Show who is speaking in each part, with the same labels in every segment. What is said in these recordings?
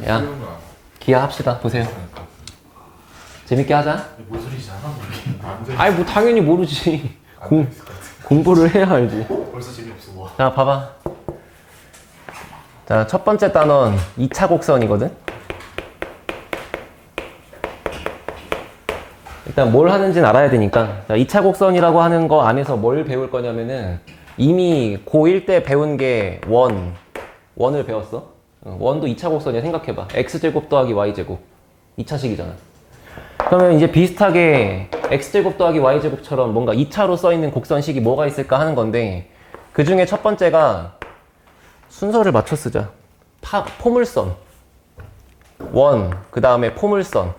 Speaker 1: 야, 기아 합시다. 보세요. 재밌게 하자.
Speaker 2: 뭔 소리지 하나 모르겠는데 안 돼.
Speaker 1: 아이 뭐 당연히 모르지.
Speaker 2: 안 돼. 있을 것 같아.
Speaker 1: 공부를 해야 알지.
Speaker 2: 벌써 재미없어. 와.
Speaker 1: 자, 봐봐. 자, 첫 번째 단원 2차 곡선이거든. 일단 뭘 하는지는 알아야 되니까. 자, 2차 곡선이라고 하는 거 안에서 뭘 배울 거냐면은 이미 고1 때 배운 게 원을 배웠어. 원도 2차 곡선이야. 생각해봐. x제곱 더하기 y제곱 2차식이잖아. 그러면 이제 비슷하게 x제곱 더하기 y제곱처럼 뭔가 2차로 써있는 곡선식이 뭐가 있을까 하는 건데, 그 중에 첫 번째가 순서를 맞춰 쓰자. 포물선 원, 그 다음에 포물선,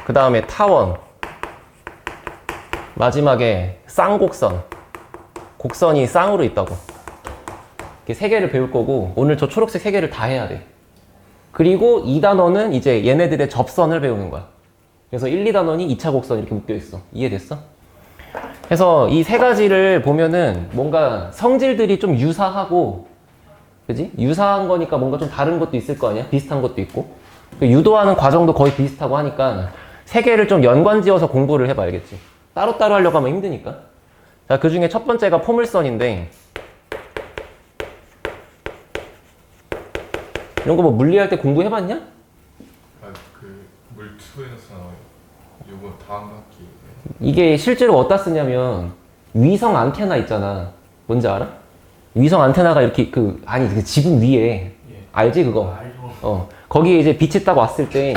Speaker 1: 그 다음에 타원, 마지막에 쌍곡선. 곡선이 쌍으로 있다고. 이렇게 세 개를 배울 거고, 오늘 저 초록색 세 개를 다 해야 돼. 그리고 2단원은 이제 얘네들의 접선을 배우는 거야. 그래서 1, 2단원이 2차 곡선 이렇게 묶여 있어. 이해됐어? 그래서 이 세 가지를 보면은 뭔가 성질들이 좀 유사하고, 그지? 유사한 거니까 뭔가 좀 다른 것도 있을 거 아니야? 비슷한 것도 있고. 유도하는 과정도 거의 비슷하고 하니까 세 개를 좀 연관지어서 공부를 해봐. 알겠지? 따로따로 하려고 하면 힘드니까. 자, 그 중에 첫 번째가 포물선인데, 이런 거 뭐 물리할 때 공부해봤냐?
Speaker 2: 아그 물투에서 나와요. 요거 다음 학기.
Speaker 1: 이게 실제로 어디다 쓰냐면 위성 안테나 있잖아. 뭔지 알아? 위성 안테나가 이렇게 그 지붕 위에 알지 그거?
Speaker 2: 알죠.
Speaker 1: 거기에 이제 빛이 딱 왔을 때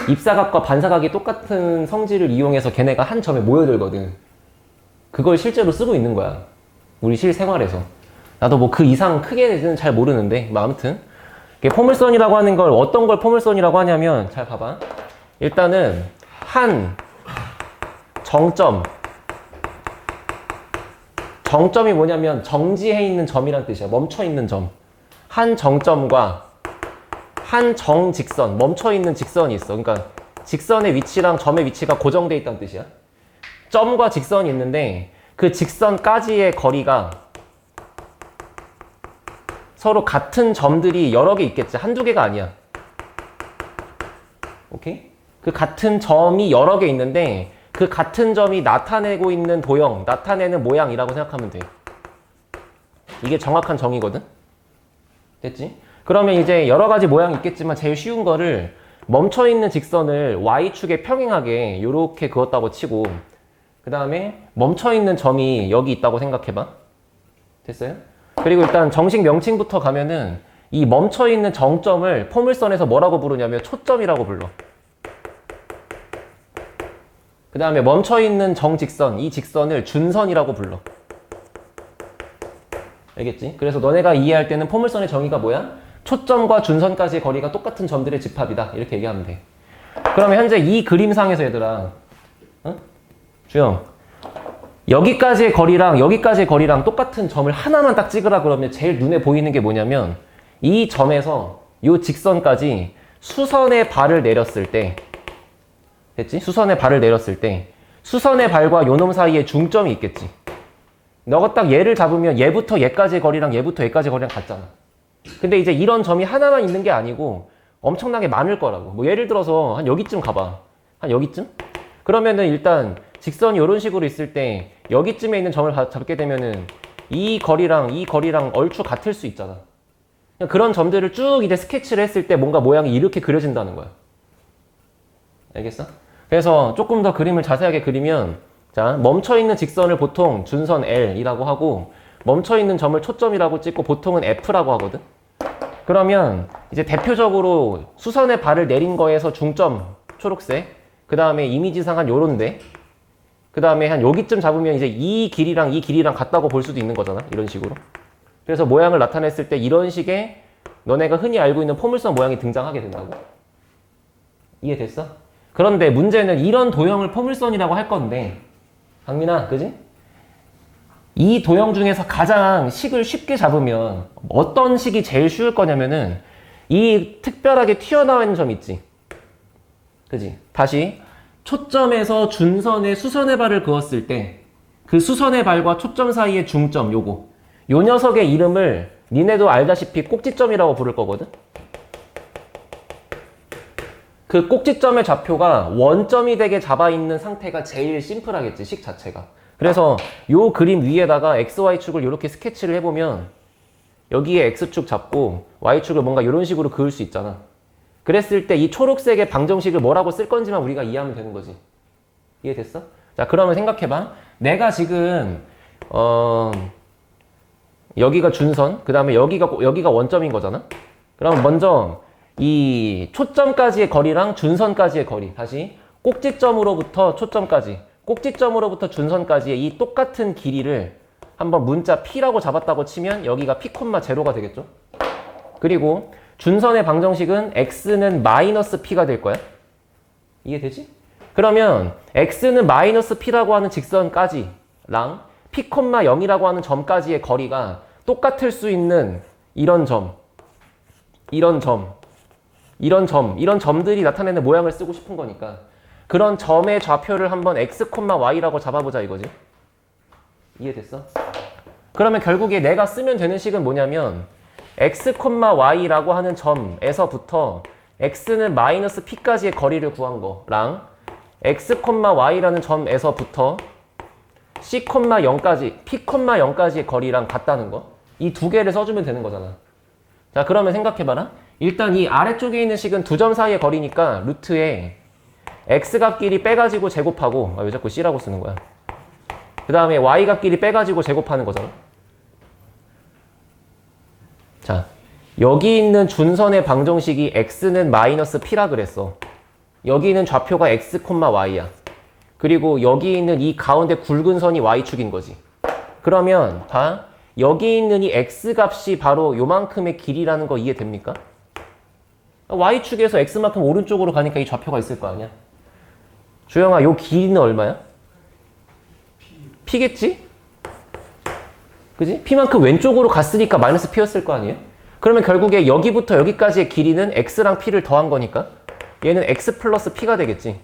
Speaker 1: 입사각과 반사각이 똑같은 성질을 이용해서 걔네가 한 점에 모여들거든. 그걸 실제로 쓰고 있는 거야. 우리 실생활에서. 나도 뭐 그 이상 크게는 잘 모르는데 뭐 아무튼 이게 포물선이라고 하는 걸 어떤 걸 포물선이라고 하냐면, 잘 봐봐. 일단은 한 정점이 뭐냐면 정지해 있는 점이란 뜻이야. 멈춰 있는 점. 한 정점과 한 정직선, 멈춰 있는 직선이 있어. 그러니까 직선의 위치랑 점의 위치가 고정돼 있다는 뜻이야. 점과 직선이 있는데 그 직선까지의 거리가 서로 같은 점들이 여러 개 있겠지. 한두 개가 아니야. 오케이? 그 같은 점이 여러 개 있는데 그 같은 점이 나타내고 있는 도형, 나타내는 모양이라고 생각하면 돼. 이게 정확한 정의거든? 됐지? 그러면 이제 여러 가지 모양이 있겠지만 제일 쉬운 거를 멈춰있는 직선을 Y축에 평행하게 요렇게 그었다고 치고, 그 다음에 멈춰있는 점이 여기 있다고 생각해봐. 됐어요? 그리고 일단 정식 명칭부터 가면은 이 멈춰있는 정점을 포물선에서 뭐라고 부르냐면 초점이라고 불러. 그 다음에 멈춰있는 정직선, 이 직선을 준선이라고 불러. 알겠지? 그래서 너네가 이해할 때는 포물선의 정의가 뭐야? 초점과 준선까지의 거리가 똑같은 점들의 집합이다. 이렇게 얘기하면 돼. 그러면 현재 이 그림상에서 얘들아, 주영, 여기까지의 거리랑 여기까지의 거리랑 똑같은 점을 하나만 딱 찍으라 그러면 제일 눈에 보이는 게 뭐냐면 이 점에서 이 직선까지 수선의 발을 내렸을 때, 됐지? 수선의 발을 내렸을 때 수선의 발과 요놈 사이에 중점이 있겠지. 너가 딱 얘를 잡으면 얘부터 얘까지의 거리랑 얘부터 얘까지의 거리랑 같잖아. 근데 이제 이런 점이 하나만 있는 게 아니고 엄청나게 많을 거라고. 뭐 예를 들어서 한 여기쯤 가봐. 한 여기쯤? 그러면은 일단 직선이 이런 식으로 있을 때 여기쯤에 있는 점을 잡게 되면은 이 거리랑 이 거리랑 얼추 같을 수 있잖아. 그런 점들을 쭉 이제 스케치를 했을 때 뭔가 모양이 이렇게 그려진다는 거야. 알겠어? 그래서 조금 더 그림을 자세하게 그리면, 자, 멈춰있는 직선을 보통 준선 L이라고 하고 멈춰있는 점을 초점이라고 찍고 보통은 F라고 하거든? 그러면 이제 대표적으로 수선의 발을 내린 거에서 중점 초록색, 그 다음에 이미지상 한 요런데, 그 다음에 한 여기쯤 잡으면 이제 이 길이랑 이 길이랑 같다고 볼 수도 있는 거잖아. 이런 식으로. 그래서 모양을 나타냈을 때 이런 식의 너네가 흔히 알고 있는 포물선 모양이 등장하게 된다고. 이해됐어? 그런데 문제는 이런 도형을 포물선이라고 할 건데, 강민아, 그지? 이 도형 중에서 가장 식을 쉽게 잡으면 어떤 식이 제일 쉬울 거냐면은 이 특별하게 튀어나와 있는 점 있지? 그지? 다시 초점에서 준선에 수선의 발을 그었을 때 그 수선의 발과 초점 사이의 중점, 요거, 요 녀석의 이름을 니네도 알다시피 꼭지점이라고 부를 거거든? 그 꼭지점의 좌표가 원점이 되게 잡아있는 상태가 제일 심플하겠지, 식 자체가. 그래서 요 그림 위에다가 XY축을 이렇게 스케치를 해보면 여기에 X축 잡고 Y축을 뭔가 이런 식으로 그을 수 있잖아. 그랬을 때 이 초록색의 방정식을 뭐라고 쓸 건지만 우리가 이해하면 되는 거지. 이해됐어? 자, 그러면 생각해봐. 내가 지금 여기가 준선, 그 다음에 여기가 원점인 거잖아? 그럼 먼저 이 초점까지의 거리랑 준선까지의 거리, 다시 꼭지점으로부터 초점까지, 꼭지점으로부터 준선까지의 이 똑같은 길이를 한번 문자 P라고 잡았다고 치면 여기가 P, 제로가 되겠죠? 그리고 준선의 방정식은 X는 마이너스 P가 될 거야. 이해되지? 그러면 X는 마이너스 P라고 하는 직선까지랑 P, 0이라고 하는 점까지의 거리가 똑같을 수 있는 이런 점, 이런 점들이 나타내는 모양을 쓰고 싶은 거니까 그런 점의 좌표를 한번 X, Y라고 잡아보자 이거지. 이해됐어? 그러면 결국에 내가 쓰면 되는 식은 뭐냐면 X, Y라고 하는 점에서부터 X는 마이너스 P까지의 거리를 구한 거랑 X, Y라는 점에서부터 C, 0까지, P, 0까지의 거리랑 같다는 거. 이 두 개를 써주면 되는 거잖아. 자, 그러면 생각해봐라. 일단 이 아래쪽에 있는 식은 두 점 사이의 거리니까 루트에 X값끼리 빼가지고 제곱하고, 왜 자꾸 C라고 쓰는 거야? 그 다음에 Y값끼리 빼가지고 제곱하는 거잖아. 자, 여기 있는 준선의 방정식이 X는 마이너스 P라 그랬어. 여기 있는 좌표가 X, Y야. 그리고 여기 있는 이 가운데 굵은 선이 Y축인 거지. 그러면 봐. 여기 있는 이 X값이 바로 요만큼의 길이라는 거 이해됩니까? Y축에서 X만큼 오른쪽으로 가니까 이 좌표가 있을 거 아니야? 주영아, 요 길이는 얼마야? P겠지? 그지? P만큼 왼쪽으로 갔으니까 마이너스 P였을 거 아니에요? 그러면 결국에 여기부터 여기까지의 길이는 X랑 P를 더한 거니까 얘는 X 플러스 P가 되겠지.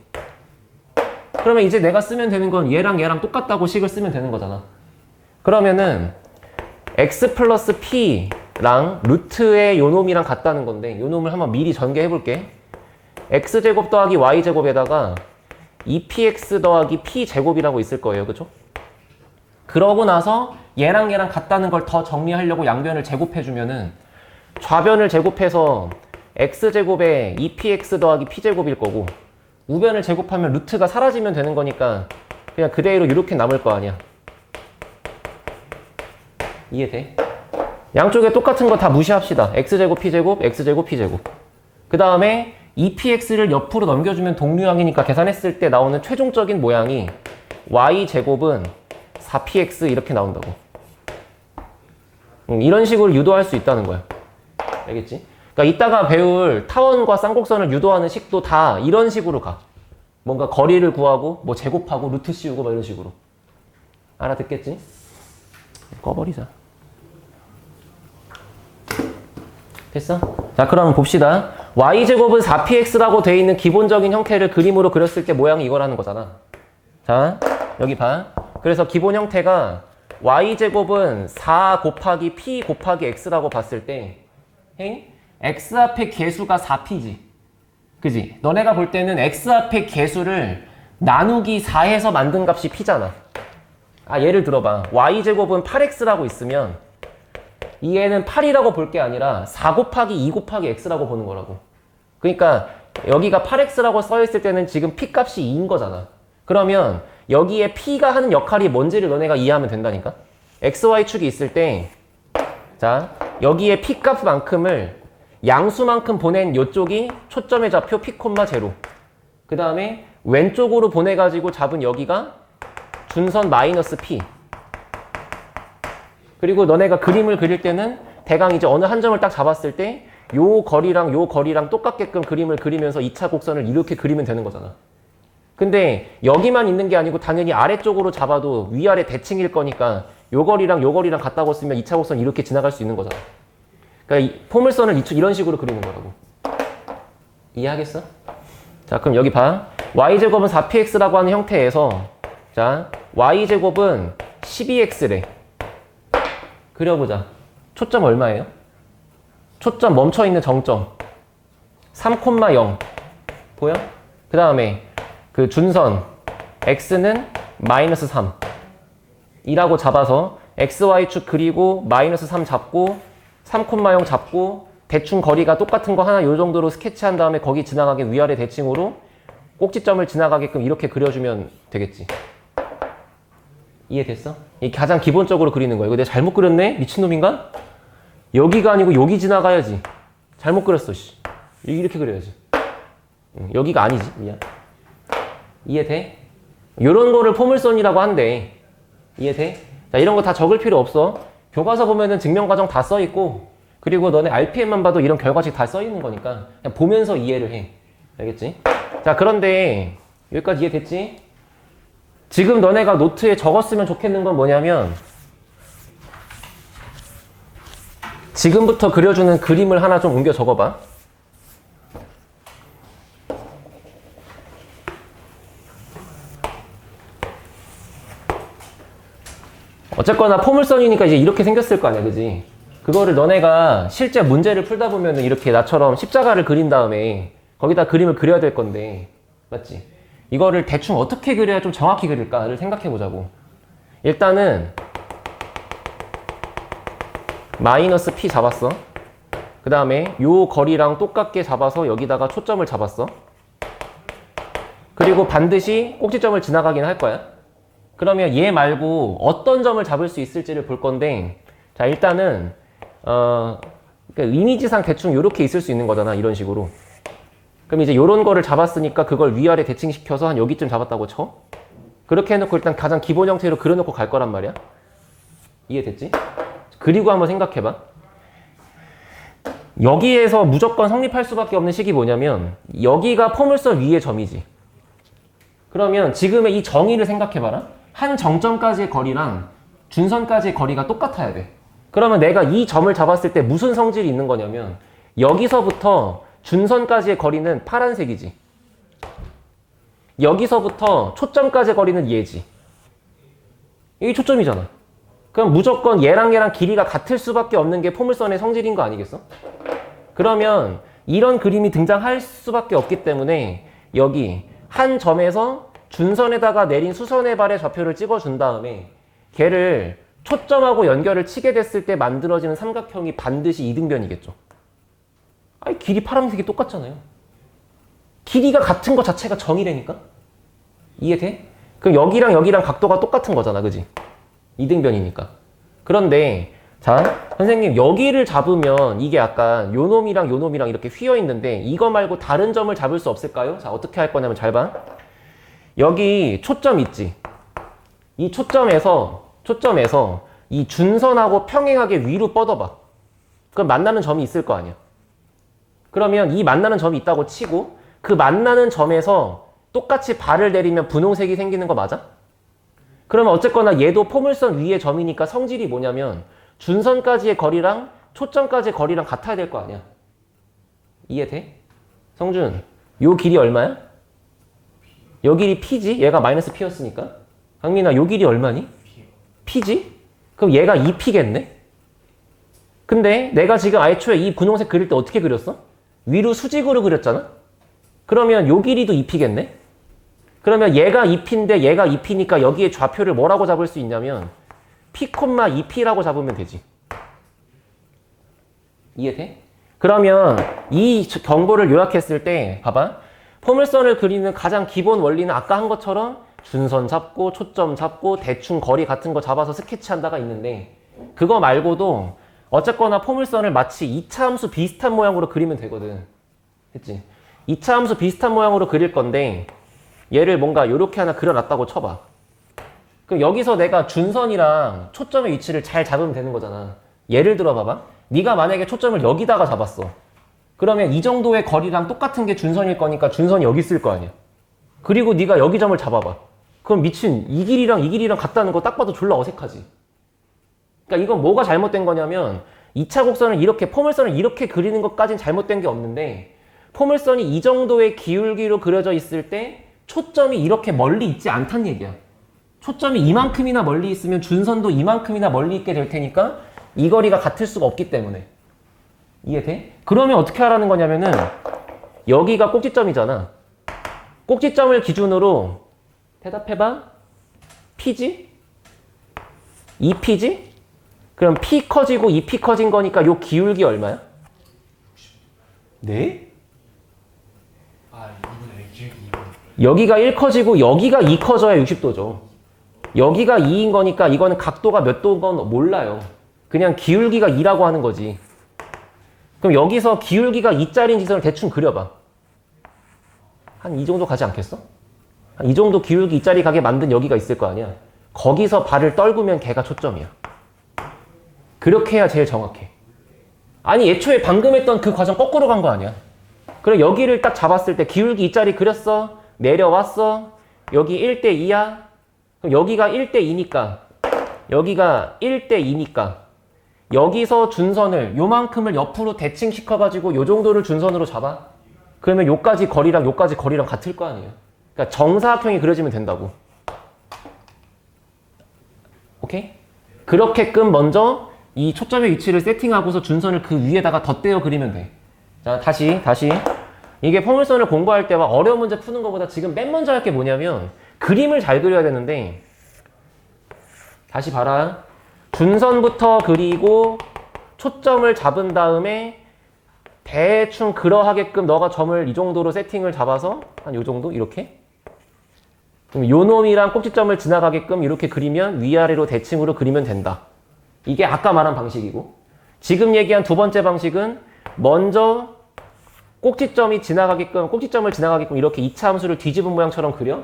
Speaker 1: 그러면 이제 내가 쓰면 되는 건 얘랑 똑같다고 식을 쓰면 되는 거잖아. 그러면은 X 플러스 P랑 루트의 요 놈이랑 같다는 건데 요 놈을 한번 미리 전개해 볼게. X제곱 더하기 Y제곱에다가 2px 더하기 P제곱이라고 있을 거예요. 그죠? 그러고 나서 얘랑 같다는 걸 더 정리하려고 양변을 제곱해주면은 좌변을 제곱해서 X제곱에 2px 더하기 P제곱일 거고 우변을 제곱하면 루트가 사라지면 되는 거니까 그냥 그대로 이렇게 남을 거 아니야. 이해돼? 양쪽에 똑같은 거 다 무시합시다. X제곱, P제곱, X제곱, P제곱. 그 다음에 2px를 옆으로 넘겨주면 동류항이니까 계산했을 때 나오는 최종적인 모양이 Y제곱은 4px 이렇게 나온다고. 이런 식으로 유도할 수 있다는 거야. 알겠지? 그러니까 이따가 배울 타원과 쌍곡선을 유도하는 식도 다 이런 식으로 가. 뭔가 거리를 구하고 뭐 제곱하고 루트 씌우고 막 이런 식으로. 알아듣겠지? 꺼버리자. 됐어? 자, 그럼 봅시다. Y제곱은 4px라고 되어 있는 기본적인 형태를 그림으로 그렸을 때 모양이 이거라는 거잖아. 자, 여기 봐. 그래서 기본 형태가 Y제곱은 4 곱하기 P 곱하기 X라고 봤을 때 X 앞의 개수가 4P지. 그지? 너네가 볼 때는 X 앞의 개수를 나누기 4해서 만든 값이 P잖아. 아, 예를 들어봐. Y제곱은 8X라고 있으면 이 애는 8이라고 볼 게 아니라 4 곱하기 2 곱하기 X라고 보는 거라고. 그러니까 여기가 8X라고 써있을 때는 지금 P 값이 2인 거잖아. 그러면 여기에 P가 하는 역할이 뭔지를 너네가 이해하면 된다니까? XY축이 있을 때 자, 여기에 P 값만큼을 양수만큼 보낸 요쪽이 초점의 좌표 P, 제로. 그 다음에 왼쪽으로 보내가지고 잡은 여기가 준선 마이너스 P. 그리고 너네가 그림을 그릴 때는 대강 이제 어느 한 점을 딱 잡았을 때 요 거리랑 똑같게끔 그림을 그리면서 2차 곡선을 이렇게 그리면 되는 거잖아. 근데 여기만 있는 게 아니고 당연히 아래쪽으로 잡아도 위아래 대칭일 거니까 요 거리랑 같다고 쓰면 2차 곡선 이렇게 지나갈 수 있는 거잖아. 그러니까 이 포물선을 이런 식으로 그리는 거라고. 이해하겠어? 자, 그럼 여기 봐. Y제곱은 4px라고 하는 형태에서 자, Y제곱은 12x래. 그려보자. 초점 얼마예요? 초점 멈춰있는 정점 3,0 보여? 그 다음에 그 준선 x는 마이너스 3 이라고 잡아서 xy축 그리고 마이너스 3 잡고 3,0 잡고 대충 거리가 똑같은 거 하나 요 정도로 스케치한 다음에 거기 지나가게 위아래 대칭으로 꼭지점을 지나가게끔 이렇게 그려주면 되겠지. 이해됐어? 이게 가장 기본적으로 그리는 거야. 이거 내가 잘못 그렸네? 미친놈인가? 여기가 아니고 여기 지나가야지. 잘못 그렸어. 씨. 이렇게 그려야지. 여기가 아니지. 미안. 이해돼? 요런 거를 포물선이라고 한대. 이해돼? 자, 이런 거 다 적을 필요 없어. 교과서 보면은 증명과정 다 써있고, 그리고 너네 RPM만 봐도 이런 결과식 다 써있는 거니까 그냥 보면서 이해를 해. 알겠지? 자, 그런데 여기까지 이해됐지? 지금 너네가 노트에 적었으면 좋겠는 건 뭐냐면 지금부터 그려주는 그림을 하나 좀 옮겨 적어봐. 어쨌거나 포물선이니까 이제 이렇게 생겼을 거 아니야, 그지? 그거를 너네가 실제 문제를 풀다 보면 이렇게 나처럼 십자가를 그린 다음에 거기다 그림을 그려야 될 건데, 맞지? 이거를 대충 어떻게 그려야 좀 정확히 그릴까를 생각해 보자고. 일단은 마이너스 P 잡았어. 그 다음에 요 거리랑 똑같게 잡아서 여기다가 초점을 잡았어. 그리고 반드시 꼭지점을 지나가긴 할 거야. 그러면 얘 말고 어떤 점을 잡을 수 있을지를 볼 건데, 자, 일단은 그러니까 이미지상 대충 요렇게 있을 수 있는 거잖아, 이런 식으로. 그럼 이제 요런 거를 잡았으니까 그걸 위아래 대칭시켜서 한 여기쯤 잡았다고 쳐. 그렇게 해놓고 일단 가장 기본 형태로 그려놓고 갈 거란 말이야. 이해됐지? 그리고 한번 생각해봐. 여기에서 무조건 성립할 수밖에 없는 식이 뭐냐면 여기가 포물선 위의 점이지. 그러면 지금의 이 정의를 생각해봐라. 한 정점까지의 거리랑 준선까지의 거리가 똑같아야 돼. 그러면 내가 이 점을 잡았을 때 무슨 성질이 있는 거냐면 여기서부터 준선까지의 거리는 파란색이지. 여기서부터 초점까지의 거리는 얘지. 이게 초점이잖아. 그럼 무조건 얘랑 길이가 같을 수밖에 없는 게 포물선의 성질인 거 아니겠어? 그러면 이런 그림이 등장할 수밖에 없기 때문에 여기 한 점에서 준선에다가 내린 수선의 발의 좌표를 찍어준 다음에 걔를 초점하고 연결을 치게 됐을 때 만들어지는 삼각형이 반드시 이등변이겠죠. 아니, 길이 파란색이 똑같잖아요. 길이가 같은 것 자체가 정의라니까? 이해돼? 그럼 여기랑 각도가 똑같은 거잖아, 그지? 이등변이니까. 그런데 자, 선생님 여기를 잡으면 이게 약간 요 놈이랑 이렇게 휘어 있는데 이거 말고 다른 점을 잡을 수 없을까요? 자, 어떻게 할 거냐면 잘 봐. 여기 초점 있지? 이 초점에서 이 준선하고 평행하게 위로 뻗어봐. 그럼 만나는 점이 있을 거 아니야. 그러면 이 만나는 점이 있다고 치고 그 만나는 점에서 똑같이 발을 내리면 분홍색이 생기는 거 맞아? 그러면 어쨌거나 얘도 포물선 위의 점이니까 성질이 뭐냐면 준선까지의 거리랑 초점까지의 거리랑 같아야 될 거 아니야. 이해돼? 성준, 요 길이 얼마야? 요 길이 P지? 얘가 마이너스 P였으니까. 강민아, 요 길이 얼마니? P지? 그럼 얘가 2P겠네? 근데 내가 지금 애초에 이 분홍색 그릴 때 어떻게 그렸어? 위로 수직으로 그렸잖아? 그러면 요 길이도 2P겠네? 그러면 얘가 2P인데 얘가 2P니까 여기에 좌표를 뭐라고 잡을 수 있냐면 P, 2P라고 잡으면 되지. 이해돼? 그러면 이 정보를 요약했을 때 봐봐. 포물선을 그리는 가장 기본 원리는 아까 한 것처럼 준선 잡고 초점 잡고 대충 거리 같은 거 잡아서 스케치한다가 있는데 그거 말고도 어쨌거나 포물선을 마치 2차 함수 비슷한 모양으로 그리면 되거든. 했지? 2차 함수 비슷한 모양으로 그릴 건데 얘를 뭔가 이렇게 하나 그려놨다고 쳐봐. 그럼 여기서 내가 준선이랑 초점의 위치를 잘 잡으면 되는 거잖아. 예를 들어 봐봐. 네가 만약에 초점을 여기다가 잡았어. 그러면 이 정도의 거리랑 똑같은 게 준선일 거니까 준선이 여기 있을 거 아니야. 그리고 네가 여기 점을 잡아봐. 그럼 미친 이 길이랑 같다는 거 딱 봐도 졸라 어색하지. 그러니까 이건 뭐가 잘못된 거냐면 2차 곡선을 이렇게 포물선을 이렇게 그리는 것까진 잘못된 게 없는데 포물선이 이 정도의 기울기로 그려져 있을 때 초점이 이렇게 멀리 있지 않다는 얘기야. 초점이 이만큼이나 멀리 있으면 준선도 이만큼이나 멀리 있게 될 테니까 이 거리가 같을 수가 없기 때문에. 이해돼? 그러면 어떻게 하라는 거냐면은 여기가 꼭지점이잖아. 꼭지점을 기준으로 대답해봐. P지? 2P지? 그럼 P 커지고 2P 커진 거니까 요 기울기 얼마야? 네?
Speaker 2: 아 2분의 기울기 2분.
Speaker 1: 여기가 1 커지고 여기가 2 커져야 60도죠. 여기가 2인 거니까 이거는 각도가 몇 도인 건 몰라요. 그냥 기울기가 2라고 하는 거지. 그럼 여기서 기울기가 2짜리인 지선을 대충 그려봐. 한 이 정도 가지 않겠어? 한 이 정도 기울기 2짜리 가게 만든 여기가 있을 거 아니야. 거기서 발을 떨구면 걔가 초점이야. 그렇게 해야 제일 정확해. 아니 애초에 방금 했던 그 과정 거꾸로 간 거 아니야. 그래 여기를 딱 잡았을 때 기울기 2짜리 그렸어. 내려왔어. 여기 1대 2야. 그럼 여기가 1대 2니까 여기가 1대 2니까 여기서 준선을 요만큼을 옆으로 대칭시켜가지고 요 정도를 준선으로 잡아. 그러면 요까지 거리랑 요까지 거리랑 같을 거 아니에요. 그러니까 정사각형이 그려지면 된다고. 오케이? 그렇게끔 먼저 이 초점의 위치를 세팅하고서 준선을 그 위에다가 덧대어 그리면 돼. 자, 다시. 이게 포물선을 공부할 때와 어려운 문제 푸는 것보다 지금 맨 먼저 할 게 뭐냐면 그림을 잘 그려야 되는데 다시 봐라. 준선부터 그리고 초점을 잡은 다음에 대충 그러하게끔 너가 점을 이 정도로 세팅을 잡아서 한 요 정도? 이렇게? 그럼 요 놈이랑 꼭지점을 지나가게끔 이렇게 그리면 위아래로 대칭으로 그리면 된다. 이게 아까 말한 방식이고 지금 얘기한 두 번째 방식은 먼저 꼭지점을 지나가게끔 이렇게 2차 함수를 뒤집은 모양처럼 그려.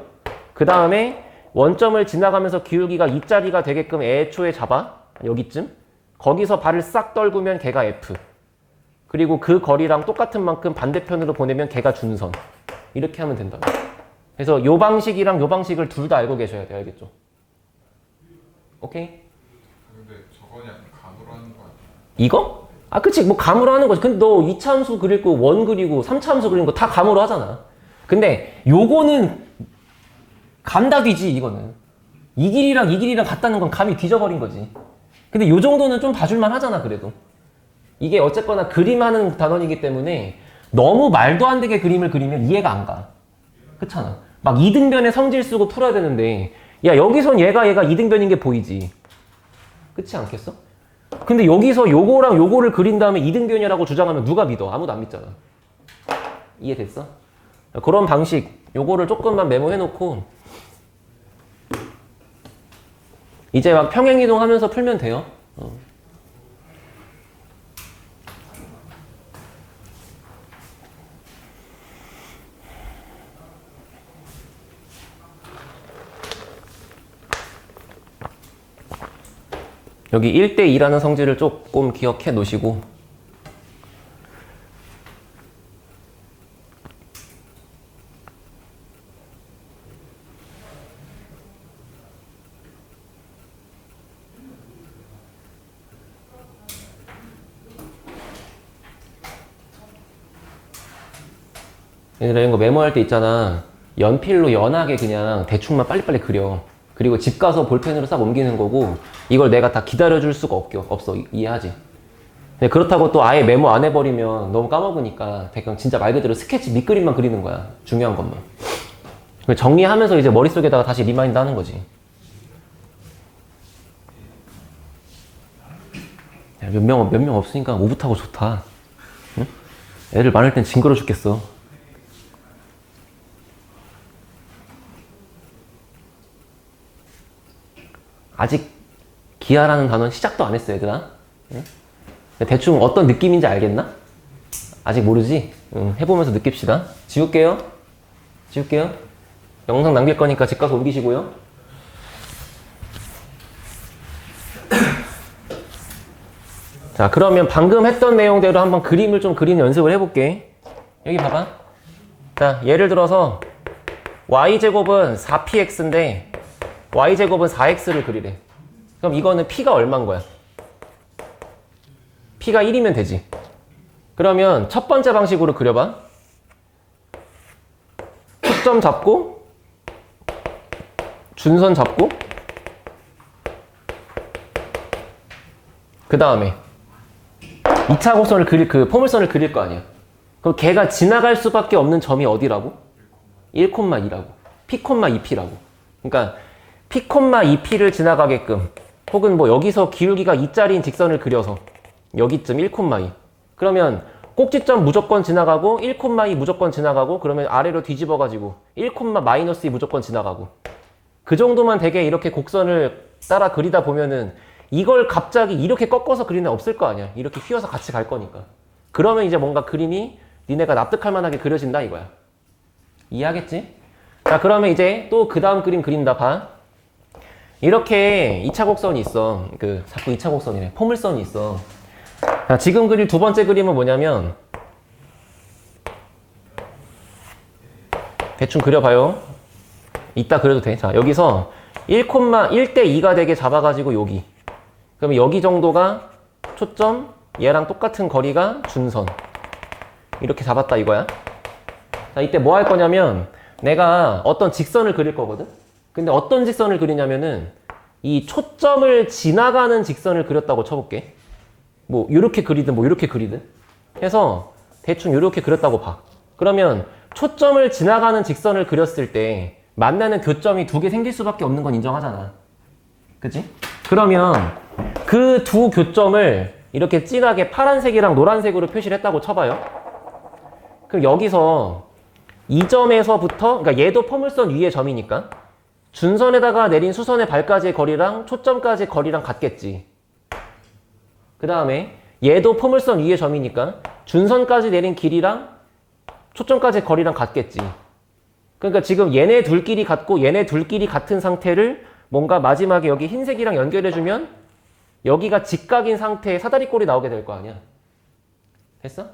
Speaker 1: 그 다음에 원점을 지나가면서 기울기가 2짜리가 되게끔 애초에 잡아. 여기쯤. 거기서 발을 싹 떨구면 걔가 F. 그리고 그 거리랑 똑같은 만큼 반대편으로 보내면 걔가 준선. 이렇게 하면 된다. 그래서 요 방식이랑 요 방식을 둘 다 알고 계셔야 돼요. 알겠죠? 오케이?
Speaker 2: 근데 저건 약간 감으로 하는 거 아니야?
Speaker 1: 이거? 아, 그치. 뭐 감으로 하는 거지. 근데 너 2차 함수 그릴 거, 원 그리고 3차 함수 그리는 거 다 감으로 하잖아. 근데 요거는 감다 뒤지, 이거는. 이 길이랑 같다는 건 감이 뒤져버린 거지. 근데 요 정도는 좀 봐줄만 하잖아, 그래도. 이게 어쨌거나 그림하는 단원이기 때문에 너무 말도 안 되게 그림을 그리면 이해가 안 가. 그렇잖아. 막 이등변에 성질 쓰고 풀어야 되는데 야, 여기선 얘가 이등변인 게 보이지. 그렇지 않겠어? 근데 여기서 요거랑 요거를 그린 다음에 이등변이라고 주장하면 누가 믿어? 아무도 안 믿잖아. 이해됐어? 그런 방식, 요거를 조금만 메모해놓고 이제 막 평행이동하면서 풀면 돼요. 여기 1대 2라는 성질을 조금 기억해 놓으시고 얘들아 이런 거 메모할 때 있잖아. 연필로 연하게 그냥 대충만 빨리빨리 그려. 그리고 집 가서 볼펜으로 싹 옮기는 거고 이걸 내가 다 기다려줄 수가 없어. 이해하지? 근데 그렇다고 또 아예 메모 안 해버리면 너무 까먹으니까 그냥 진짜 말 그대로 스케치 밑그림만 그리는 거야. 중요한 것만. 정리하면서 이제 머릿속에다가 다시 리마인드 하는 거지. 몇 명 없으니까 오붓하고 좋다. 응? 애들 많을 땐 징그러 죽겠어. 아직 기아라는 단어는 시작도 안 했어, 얘들아. 응? 대충 어떤 느낌인지 알겠나? 아직 모르지? 응, 해보면서 느낍시다. 지울게요. 영상 남길 거니까 집 가서 옮기시고요. 자, 그러면 방금 했던 내용대로 한번 그림을 좀 그리는 연습을 해볼게. 여기 봐봐. 자, 예를 들어서 y제곱은 4px인데 y제곱은 4x를 그리래. 그럼 이거는 p가 얼마인 거야? p가 1이면 되지. 그러면 첫 번째 방식으로 그려봐. 초점 잡고 준선 잡고 그 다음에 2차 곡선을 그 포물선을 그릴 거 아니야. 그럼 걔가 지나갈 수밖에 없는 점이 어디라고? 1,2라고. P,2P라고. 그러니까 P,2P를 지나가게끔 혹은 뭐 여기서 기울기가 2짜리인 직선을 그려서 여기쯤 1,2. 그러면 꼭지점 무조건 지나가고 1,2 무조건 지나가고 그러면 아래로 뒤집어가지고 1,-2 무조건 지나가고 그 정도만 되게 이렇게 곡선을 따라 그리다 보면은 이걸 갑자기 이렇게 꺾어서 그리는 애 없을 거 아니야. 이렇게 휘어서 같이 갈 거니까. 그러면 이제 뭔가 그림이 니네가 납득할 만하게 그려진다 이거야. 이해하겠지? 자, 그러면 이제 또 그 다음 그림 그린다 봐. 이렇게 2차 곡선이 있어. 자꾸 2차 곡선이네. 포물선이 있어. 자, 지금 그릴 두 번째 그림은 뭐냐면 대충 그려봐요. 이따 그려도 돼. 자, 여기서 1,1대2가 되게 잡아가지고 여기. 그러면 여기 정도가 초점, 얘랑 똑같은 거리가 준선. 이렇게 잡았다 이거야. 자, 이때 뭐 할 거냐면 내가 어떤 직선을 그릴 거거든. 근데 어떤 직선을 그리냐면은 이 초점을 지나가는 직선을 그렸다고 쳐볼게. 뭐 이렇게 그리든 뭐 이렇게 그리든 해서 대충 이렇게 그렸다고 봐. 그러면 초점을 지나가는 직선을 그렸을 때 만나는 교점이 두 개 생길 수밖에 없는 건 인정하잖아. 그치? 그러면 그 두 교점을 이렇게 진하게 파란색이랑 노란색으로 표시를 했다고 쳐봐요. 그럼 여기서 이 점에서부터, 그러니까 얘도 포물선 위의 점이니까 준선에다가 내린 수선의 발까지의 거리랑 초점까지의 거리랑 같겠지. 그 다음에 얘도 포물선 위의 점이니까 준선까지 내린 길이랑 초점까지의 거리랑 같겠지. 그러니까 지금 얘네 둘끼리 같고 얘네 둘끼리 같은 상태를 뭔가 마지막에 여기 흰색이랑 연결해주면 여기가 직각인 상태의 사다리꼴이 나오게 될 거 아니야. 됐어?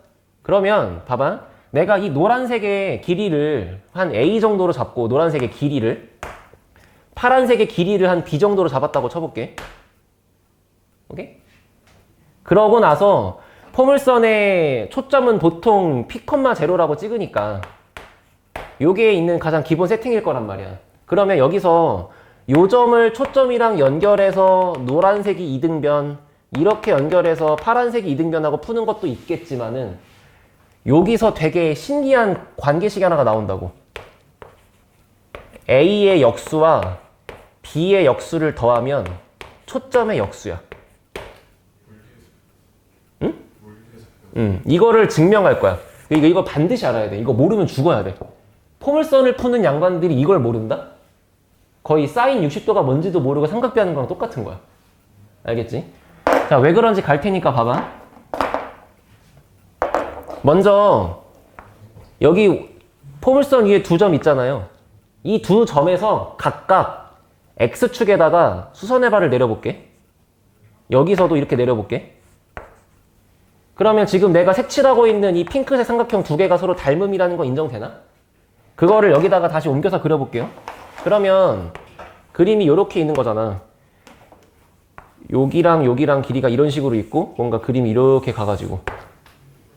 Speaker 1: 그러면 봐봐. 내가 이 노란색의 길이를 한 A 정도로 잡고 노란색의 길이를 파란색의 길이를 한 B 정도로 잡았다고 쳐볼게. 오케이? 그러고 나서 포물선의 초점은 보통 P,0라고 찍으니까 요게 있는 가장 기본 세팅일 거란 말이야. 그러면 여기서 요 점을 초점이랑 연결해서 노란색이 이등변 이렇게 연결해서 파란색이 이등변하고 푸는 것도 있겠지만은 여기서 되게 신기한 관계식이 하나가 나온다고. A의 역수와 B의 역수를 더하면 초점의 역수야. 응? 이거를 증명할 거야. 이거 반드시 알아야 돼. 이거 모르면 죽어야 돼. 포물선을 푸는 양반들이 이걸 모른다? 거의 사인 60도가 뭔지도 모르고 삼각비 하는 거랑 똑같은 거야. 알겠지? 자, 왜 그런지 갈 테니까 봐봐. 먼저 여기 포물선 위에 두 점 있잖아요. 이 두 점에서 각각 X축에다가 수선의 발을 내려볼게. 여기서도 이렇게 내려볼게. 그러면 지금 내가 색칠하고 있는 이 핑크색 삼각형 두 개가 서로 닮음이라는 거 인정되나? 그거를 여기다가 다시 옮겨서 그려볼게요. 그러면 그림이 이렇게 있는 거잖아. 여기랑 여기랑 길이가 이런 식으로 있고 뭔가 그림이 이렇게 가가지고.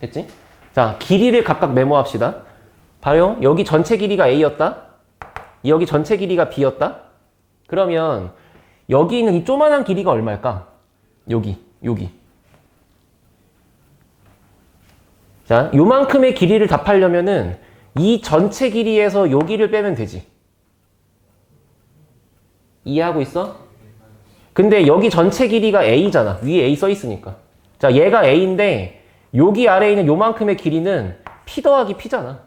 Speaker 1: 됐지? 자, 길이를 각각 메모합시다. 봐요. 여기 전체 길이가 A였다. 여기 전체 길이가 B였다. 그러면 여기 있는 이 조만한 길이가 얼마일까? 여기. 자, 요만큼의 길이를 답하려면은 이 전체 길이에서 여기를 빼면 되지. 이해하고 있어? 근데 여기 전체 길이가 A잖아. 위에 A 써 있으니까. 자, 얘가 A인데 여기 아래에 있는 요만큼의 길이는 P 더하기 P잖아.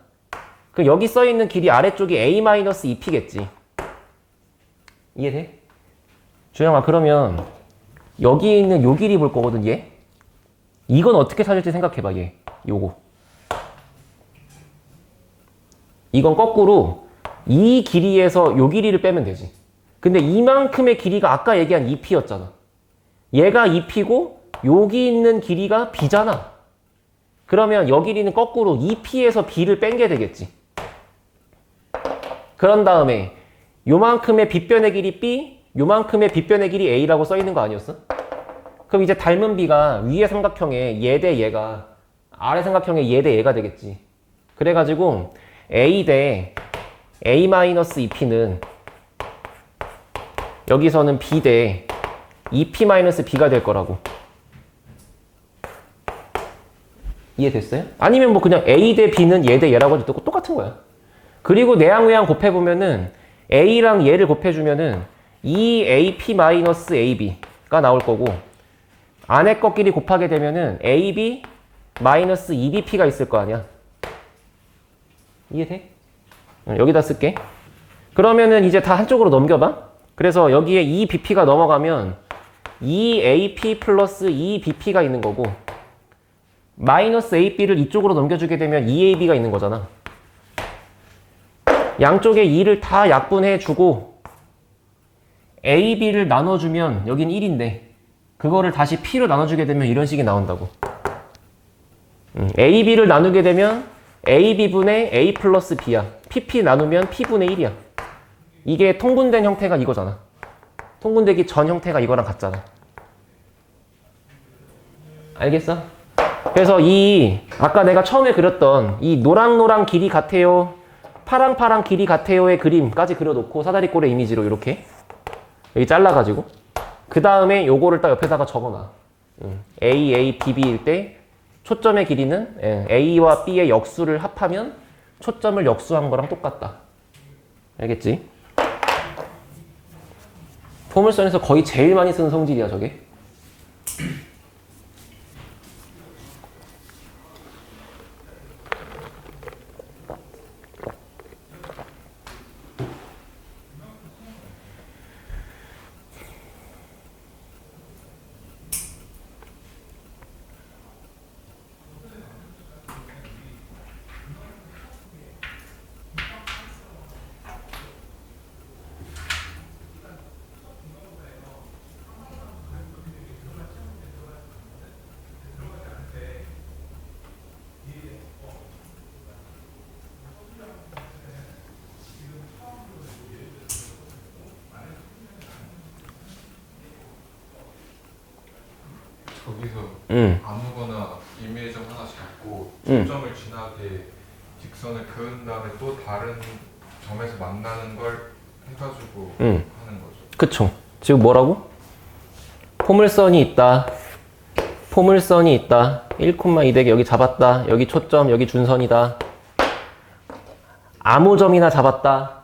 Speaker 1: 그럼 여기 써 있는 길이 아래쪽이 A-2P겠지. 이해돼? 주영아, 그러면 여기 있는 요 길이 볼 거거든, 얘? 이건 어떻게 찾을지 생각해봐, 얘. 요거. 이건 거꾸로 이 길이에서 요 길이를 빼면 되지. 근데 이만큼의 길이가 아까 얘기한 2P였잖아. 얘가 2P고 여기 있는 길이가 B잖아. 그러면 여 길이는 거꾸로 2P에서 B를 뺀 게 되겠지. 그런 다음에 요만큼의 빗변의 길이 B, 요만큼의 빗변의 길이 A라고 써 있는 거 아니었어? 그럼 이제 닮은 B가 위의 삼각형에 얘 대 얘가 아래 삼각형에 얘 대 얘가 되겠지. 그래가지고 A 대 A-2P는 여기서는 B 대 2P-B가 될 거라고. 이해됐어요? 아니면 뭐 그냥 A 대 B는 얘 대 얘라고 해도 똑같은 거야. 그리고 내항외항 곱해보면은 A랑 얘를 곱해주면은 2AP-AB가 나올 거고, 안에 것끼리 곱하게 되면은 AB 마이너스 2BP가 있을 거 아니야. 이해돼? 여기다 쓸게. 그러면은 이제 다 한쪽으로 넘겨봐. 그래서 여기에 2BP가 넘어가면 2AP 플러스 2BP가 있는 거고, 마이너스 AB를 이쪽으로 넘겨주게 되면 2AB가 있는 거잖아. 양쪽에 2를 다 약분해주고 AB를 나눠주면 여긴 1인데 그거를 다시 P로 나눠주게 되면 이런 식이 나온다고. AB를 나누게 되면 AB분의 A 플러스 B야. PP 나누면 P분의 1이야. 이게 통분된 형태가 이거잖아. 통분되기 전 형태가 이거랑 같잖아. 알겠어? 그래서 아까 내가 처음에 그렸던 이 노랑노랑 길이 같아요, 파랑파랑 길이 같아요의 그림까지 그려놓고 사다리꼴의 이미지로 이렇게 여기 잘라가지고 그 다음에 요거를 딱 옆에다가 적어놔. A, A, B, B일 때 초점의 길이는 A와 B의 역수를 합하면 초점을 역수한 거랑 똑같다. 알겠지? 포물선에서 거의 제일 많이 쓰는 성질이야 저게.
Speaker 2: 저기서 아무거나 이미지점 하나 잡고 초점을 지나게 직선을 그은 다음에 또 다른 점에서 만나는 걸 해가지고 하는 거죠.
Speaker 1: 그쵸. 지금 뭐라고? 포물선이 있다. 포물선이 있다. 1,2대 여기 잡았다. 여기 초점, 여기 준선이다. 아무 점이나 잡았다.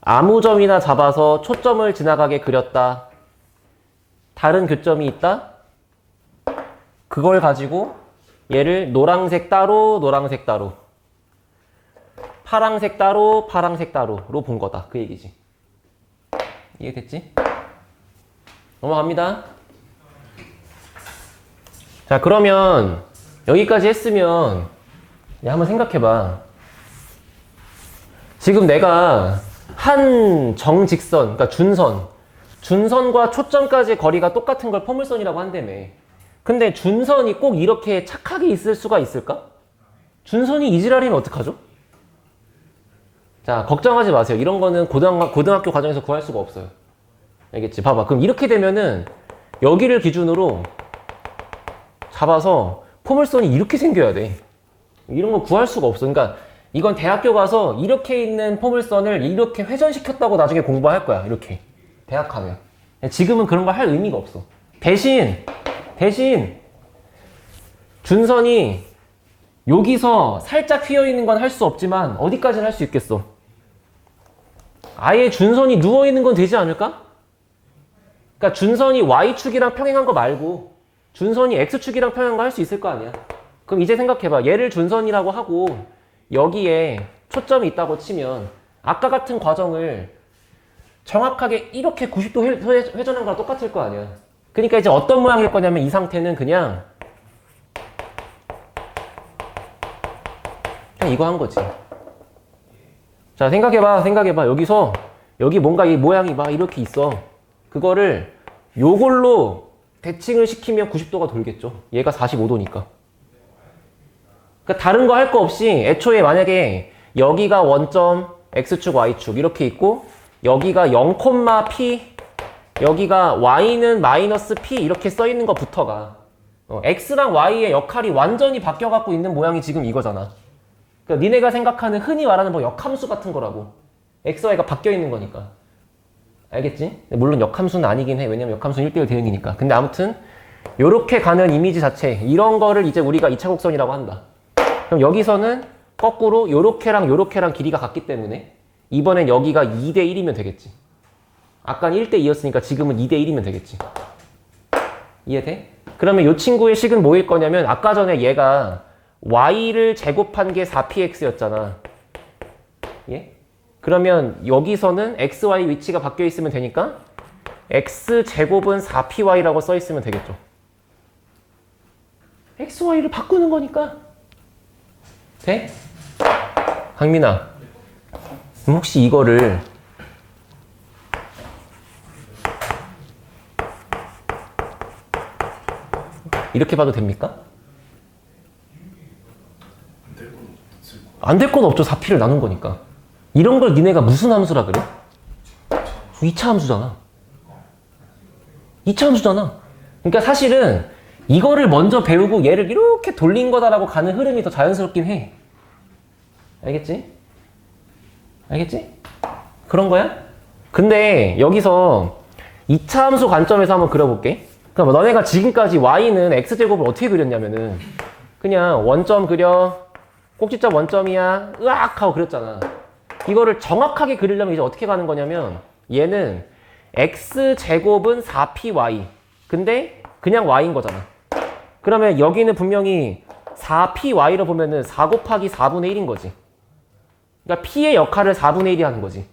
Speaker 1: 아무 점이나 잡아서 초점을 지나가게 그렸다. 다른 교점이 있다. 그걸 가지고 얘를 노란색 따로, 노란색 따로, 파랑색 따로, 파랑색 따로로 본 거다. 그 얘기지. 이해됐지? 넘어갑니다. 자, 그러면 여기까지 했으면 한번 생각해봐. 지금 내가 한 정직선, 그러니까 준선과 초점까지 거리가 똑같은 걸 포물선이라고 한다며. 근데 준선이 꼭 이렇게 착하게 있을 수가 있을까? 준선이 이지랄이면 어떡하죠? 자, 걱정하지 마세요. 이런 거는 고등학교 과정에서 구할 수가 없어요. 알겠지? 봐봐. 그럼 이렇게 되면은 여기를 기준으로 잡아서 포물선이 이렇게 생겨야 돼. 이런 거 구할 수가 없어. 그러니까 이건 대학교 가서 이렇게 있는 포물선을 이렇게 회전시켰다고 나중에 공부할 거야. 이렇게. 대학 가면. 지금은 그런 거 할 의미가 없어. 대신 준선이 여기서 살짝 휘어 있는 건 할 수 없지만 어디까지는 할 수 있겠어? 아예 준선이 누워 있는 건 되지 않을까? 그러니까 준선이 Y축이랑 평행한 거 말고 준선이 X축이랑 평행한 거 할 수 있을 거 아니야. 그럼 이제 생각해봐. 얘를 준선이라고 하고 여기에 초점이 있다고 치면 아까 같은 과정을 정확하게 이렇게 90도 회전한 거랑 똑같을 거 아니야. 그러니까 이제 어떤 모양일 거냐면 이 상태는 그냥 이거 한 거지. 자, 생각해봐. 여기 뭔가 이 모양이 막 이렇게 있어. 그거를 요걸로 대칭을 시키면 90도가 돌겠죠. 얘가 45도니까. 그러니까 다른 거 할 거 없이 애초에 만약에 여기가 원점 X축, Y축 이렇게 있고 여기가 0, P 여기가 Y는 마이너스 P 이렇게 써 있는 거부터가 X랑 Y의 역할이 완전히 바뀌어 갖고 있는 모양이 지금 이거잖아. 그러니까 니네가 생각하는 흔히 말하는 뭐 역함수 같은 거라고. X, Y가 바뀌어 있는 거니까. 알겠지? 물론 역함수는 아니긴 해. 왜냐면 역함수는 1대1 대응이니까. 근데 아무튼 요렇게 가는 이미지 자체 이런 거를 이제 우리가 2차 곡선이라고 한다. 그럼 여기서는 거꾸로 요렇게랑 요렇게랑 길이가 같기 때문에 이번엔 여기가 2대 1이면 되겠지. 아까는 1대 2였으니까 지금은 2대 1이면 되겠지. 이해돼? 그러면 이 친구의 식은 뭐일 거냐면 아까 전에 얘가 y를 제곱한 게 4px였잖아. 예? 그러면 여기서는 xy 위치가 바뀌어 있으면 되니까 x제곱은 4py라고 써 있으면 되겠죠. xy를 바꾸는 거니까. 돼? 강민아, 그럼 혹시 이거를 이렇게 봐도 됩니까? 안 될 건 없죠. 4p를 나눈 거니까. 이런 걸 니네가 무슨 함수라 그래? 2차 함수잖아. 2차 함수잖아. 그러니까 사실은 이거를 먼저 배우고 얘를 이렇게 돌린 거다라고 가는 흐름이 더 자연스럽긴 해. 알겠지? 알겠지? 그런 거야? 근데 여기서 2차 함수 관점에서 한번 그려볼게. 그러니까 너네가 지금까지 y는 x제곱을 어떻게 그렸냐면은 그냥 원점 그려, 꼭지점 원점이야, 으악 하고 그렸잖아. 이거를 정확하게 그리려면 이제 어떻게 가는 거냐면 얘는 x제곱은 4py 근데 그냥 y인 거잖아. 그러면 여기는 분명히 4py로 보면은 4 곱하기 4분의 1인 거지. 그러니까 p의 역할을 4분의 1이 하는 거지.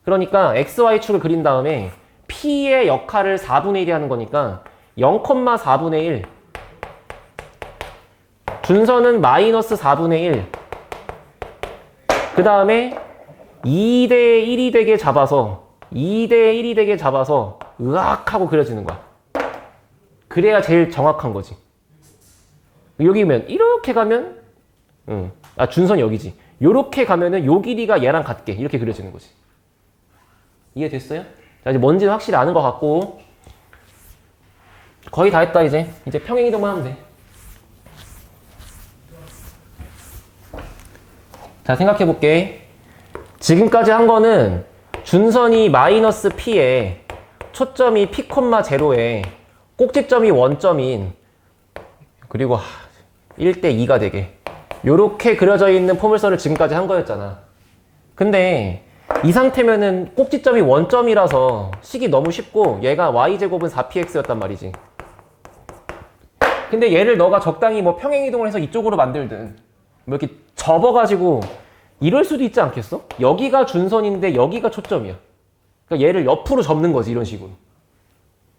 Speaker 1: 그러니까 xy축을 그린 다음에 p의 역할을 4분의 1이 하는 거니까 0,4분의 1 준선은 마이너스 4분의 1 그 다음에 2대 1이 되게 잡아서 2대 1이 되게 잡아서 으악 하고 그려지는 거야. 그래야 제일 정확한 거지. 여기면 이렇게 가면 준선 여기지. 요렇게 가면은 요 길이가 얘랑 같게 이렇게 그려지는 거지. 이해됐어요? 자, 이제 뭔지는 확실히 아는 것 같고 거의 다 했다. 이제 평행이동만 하면 돼. 자, 생각해 볼게. 지금까지 한 거는 준선이 마이너스 p에 초점이 p, 0에 꼭지점이 원점인 그리고 1대 2가 되게 요렇게 그려져 있는 포물선을 지금까지 한 거였잖아. 근데 이 상태면은 꼭지점이 원점이라서 식이 너무 쉽고 얘가 y제곱은 4px였단 말이지. 근데 얘를 너가 적당히 뭐 평행이동을 해서 이쪽으로 만들든 뭐 이렇게 접어가지고 이럴 수도 있지 않겠어? 여기가 준선인데 여기가 초점이야. 그러니까 얘를 옆으로 접는 거지, 이런 식으로.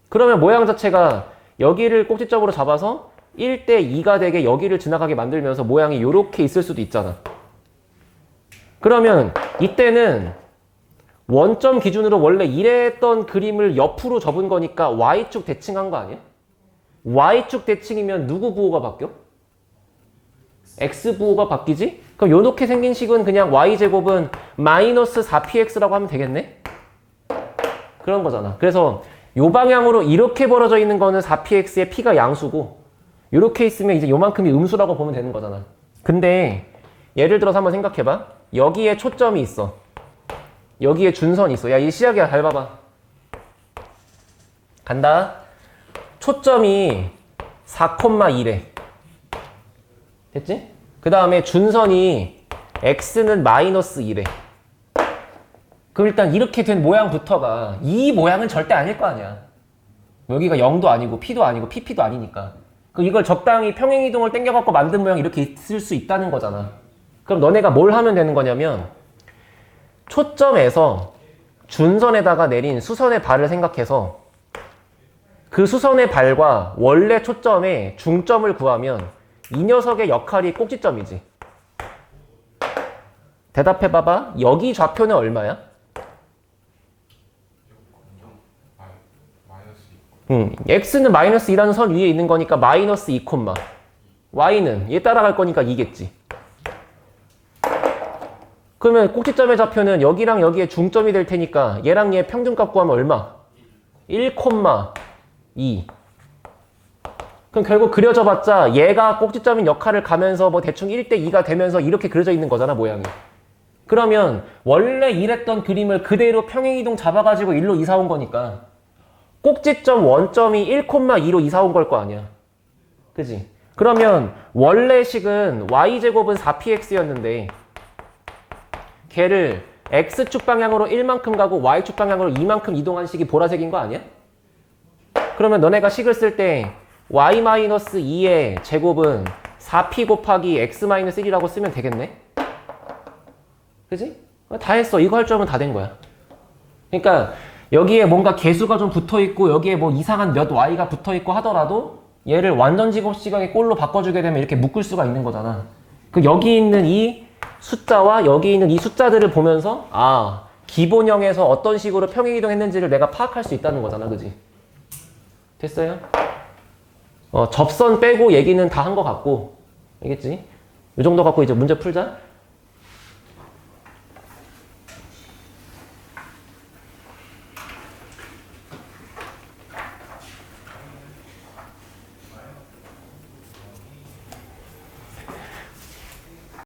Speaker 1: 그러면 모양 자체가 여기를 꼭지점으로 잡아서 1대 2가 되게 여기를 지나가게 만들면서 모양이 이렇게 있을 수도 있잖아. 그러면 이때는 원점 기준으로 원래 이랬던 그림을 옆으로 접은 거니까 y축 대칭한 거 아니야? y축 대칭이면 누구 부호가 바뀌어? x 부호가 바뀌지? 그럼 요렇게 생긴 식은 그냥 y제곱은 마이너스 4px라고 하면 되겠네? 그런 거잖아. 그래서 요 방향으로 이렇게 벌어져 있는 거는 4px의 p가 양수고 요렇게 있으면 이제 요만큼이 음수라고 보면 되는 거잖아. 근데 예를 들어서 한번 생각해봐. 여기에 초점이 있어. 여기에 준선이 있어. 야, 이 시작이야. 잘 봐봐. 간다. 초점이 4,2래. 됐지? 그 다음에 준선이 x는 마이너스 2래. 그럼 일단 이렇게 된 모양부터가 이 모양은 절대 아닐 거 아니야. 여기가 0도 아니고 p도 아니고 pp도 아니니까. 그럼 이걸 적당히 평행이동을 땡겨갖고 만든 모양 이렇게 있을 수 있다는 거잖아. 그럼 너네가 뭘 하면 되는 거냐면 초점에서 준선에다가 내린 수선의 발을 생각해서 그 수선의 발과 원래 초점의 중점을 구하면 이 녀석의 역할이 꼭지점이지. 대답해봐봐. 여기 좌표는 얼마야? x는 마이너스 2라는 선 위에 있는 거니까 마이너스 2, y는 얘 따라갈 거니까 2겠지. 그러면 꼭지점의 좌표는 여기랑 여기에 중점이 될 테니까 얘랑 얘 평균값 구하면 얼마? 1,2. 그럼 결국 그려져 봤자 얘가 꼭지점인 역할을 가면서 뭐 대충 1대 2가 되면서 이렇게 그려져 있는 거잖아, 모양이. 그러면 원래 이랬던 그림을 그대로 평행이동 잡아가지고 일로 이사 온 거니까 꼭지점 원점이 1,2로 이사 온 걸 거 아니야. 그지? 그러면 원래 식은 y제곱은 4px였는데 걔를 x축 방향으로 1만큼 가고 y축 방향으로 2만큼 이동한 식이 보라색인 거 아니야? 그러면 너네가 식을 쓸 때 y-2의 제곱은 4p 곱하기 x-1이라고 쓰면 되겠네? 그지? 다 했어. 이거 할 줄 알면 다 된 거야. 그러니까 여기에 뭔가 개수가 좀 붙어있고 여기에 뭐 이상한 몇 y가 붙어있고 하더라도 얘를 완전 지곱시각의 꼴로 바꿔주게 되면 이렇게 묶을 수가 있는 거잖아. 그 여기 있는 이 숫자와 여기 있는 이 숫자들을 보면서 아 기본형에서 어떤 식으로 평행이동했는지를 내가 파악할 수 있다는 거잖아. 그지? 됐어요? 접선 빼고 얘기는 다 한 거 같고 알겠지? 이 정도 갖고 이제 문제 풀자.